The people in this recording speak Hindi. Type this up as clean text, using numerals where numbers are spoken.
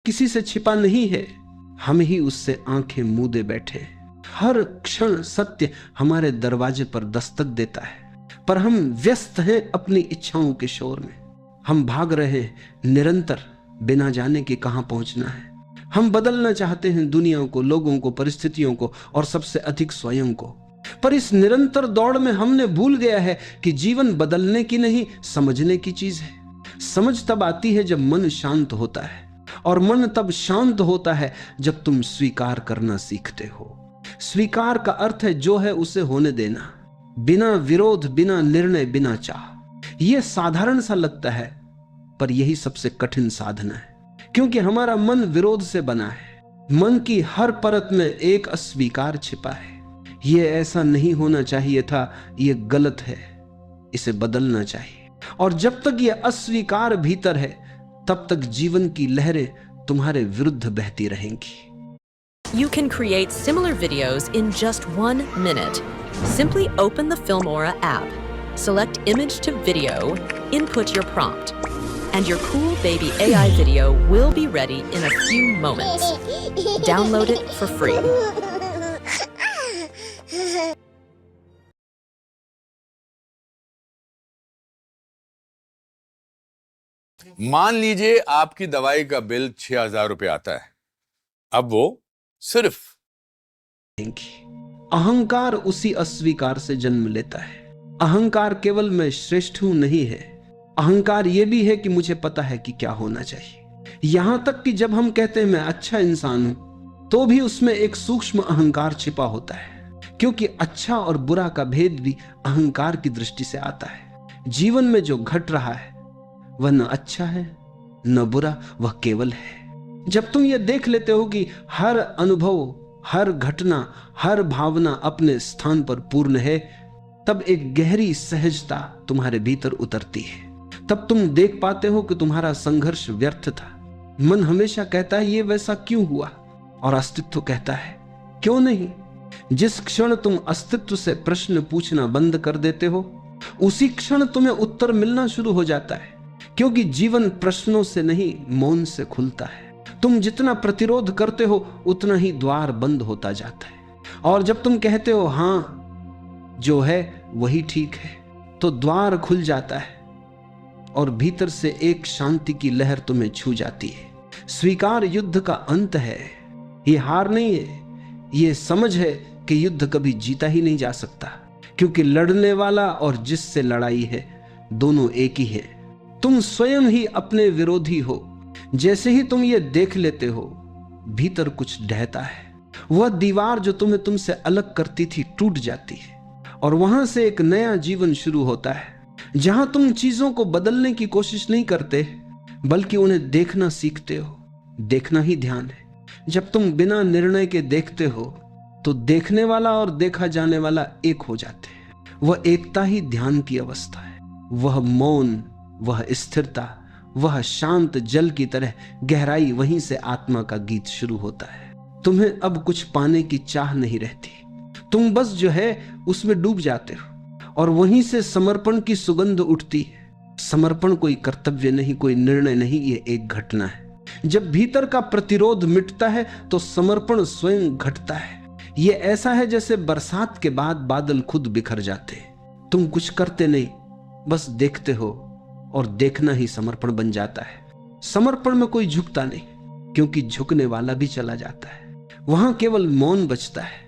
किसी से छिपा नहीं है, हम ही उससे आंखें मूंदे बैठे। हर क्षण सत्य हमारे दरवाजे पर दस्तक देता है, पर हम व्यस्त हैं अपनी इच्छाओं के शोर में। हम भाग रहे हैं निरंतर, बिना जाने कि कहां पहुंचना है। हम बदलना चाहते हैं दुनिया को, लोगों को, परिस्थितियों को और सबसे अधिक स्वयं को। पर इस निरंतर दौड़ में हमने भूल गया है कि जीवन बदलने की नहीं, समझने की चीज है। समझ तब आती है जब मन शांत होता है, और मन तब शांत होता है जब तुम स्वीकार करना सीखते हो। स्वीकार का अर्थ है जो है उसे होने देना, बिना विरोध, बिना निर्णय, बिना चाह। यह साधारण सा लगता है, पर यही सबसे कठिन साधना है, क्योंकि हमारा मन विरोध से बना है। मन की हर परत में एक अस्वीकार छिपा है। यह ऐसा नहीं होना चाहिए था, यह गलत है, इसे बदलना चाहिए। और जब तक यह अस्वीकार भीतर है, तब तक जीवन की लहरें तुम्हारे विरुद्ध बहती रहेंगी। You can create similar videos in just 1 minute. Simply open the Filmora app, select image to video, input your prompt, and your cool baby AI video will be ready in a few moments. Download it for free. मान लीजिए आपकी दवाई का बिल 6,000 रुपये आता है। अब वो सिर्फ अहंकार उसी अस्वीकार से जन्म लेता है। अहंकार केवल मैं श्रेष्ठ हूं नहीं है, अहंकार यह भी है कि मुझे पता है कि क्या होना चाहिए। यहां तक कि जब हम कहते हैं मैं अच्छा इंसान हूं, तो भी उसमें एक सूक्ष्म अहंकार छिपा होता है, क्योंकि अच्छा और बुरा का भेद भी अहंकार की दृष्टि से आता है। जीवन में जो घट रहा है वह न अच्छा है न बुरा, वह केवल है। जब तुम यह देख लेते हो कि हर अनुभव, हर घटना, हर भावना अपने स्थान पर पूर्ण है, तब एक गहरी सहजता तुम्हारे भीतर उतरती है। तब तुम देख पाते हो कि तुम्हारा संघर्ष व्यर्थ था। मन हमेशा कहता है ये वैसा क्यों हुआ, और अस्तित्व कहता है क्यों नहीं। जिस क्षण तुम अस्तित्व से प्रश्न पूछना बंद कर देते हो, उसी क्षण तुम्हें उत्तर मिलना शुरू हो जाता है, क्योंकि जीवन प्रश्नों से नहीं, मौन से खुलता है। तुम जितना प्रतिरोध करते हो उतना ही द्वार बंद होता जाता है, और जब तुम कहते हो हां जो है वही ठीक है, तो द्वार खुल जाता है और भीतर से एक शांति की लहर तुम्हें छू जाती है। स्वीकार युद्ध का अंत है, ये हार नहीं है। ये समझ है कि युद्ध कभी जीता ही नहीं जा सकता, क्योंकि लड़ने वाला और जिससे लड़ाई है दोनों एक ही है। तुम स्वयं ही अपने विरोधी हो। जैसे ही तुम ये देख लेते हो, भीतर कुछ ढहता है। वह दीवार जो तुम्हें तुमसे अलग करती थी टूट जाती है, और वहां से एक नया जीवन शुरू होता है, जहां तुम चीजों को बदलने की कोशिश नहीं करते, बल्कि उन्हें देखना सीखते हो। देखना ही ध्यान है। जब तुम बिना निर्णय के देखते हो, तो देखने वाला और देखा जाने वाला एक हो जाते हैं। वह एकता ही ध्यान की अवस्था है। वह मौन, वह स्थिरता, वह शांत जल की तरह गहराई, वहीं से आत्मा का गीत शुरू होता है। तुम्हें अब कुछ पाने की चाह नहीं रहती, तुम बस जो है उसमें डूब जाते हो, और वहीं से समर्पण की सुगंध उठती है। समर्पण कोई कर्तव्य नहीं, कोई निर्णय नहीं, ये एक घटना है। जब भीतर का प्रतिरोध मिटता है तो समर्पण स्वयं घटता है। ये ऐसा है जैसे बरसात के बाद बादल खुद बिखर जाते। तुम कुछ करते नहीं, बस देखते हो, और देखना ही समर्पण बन जाता है। समर्पण में कोई झुकता नहीं, क्योंकि झुकने वाला भी चला जाता है। वहां केवल मौन बचता है।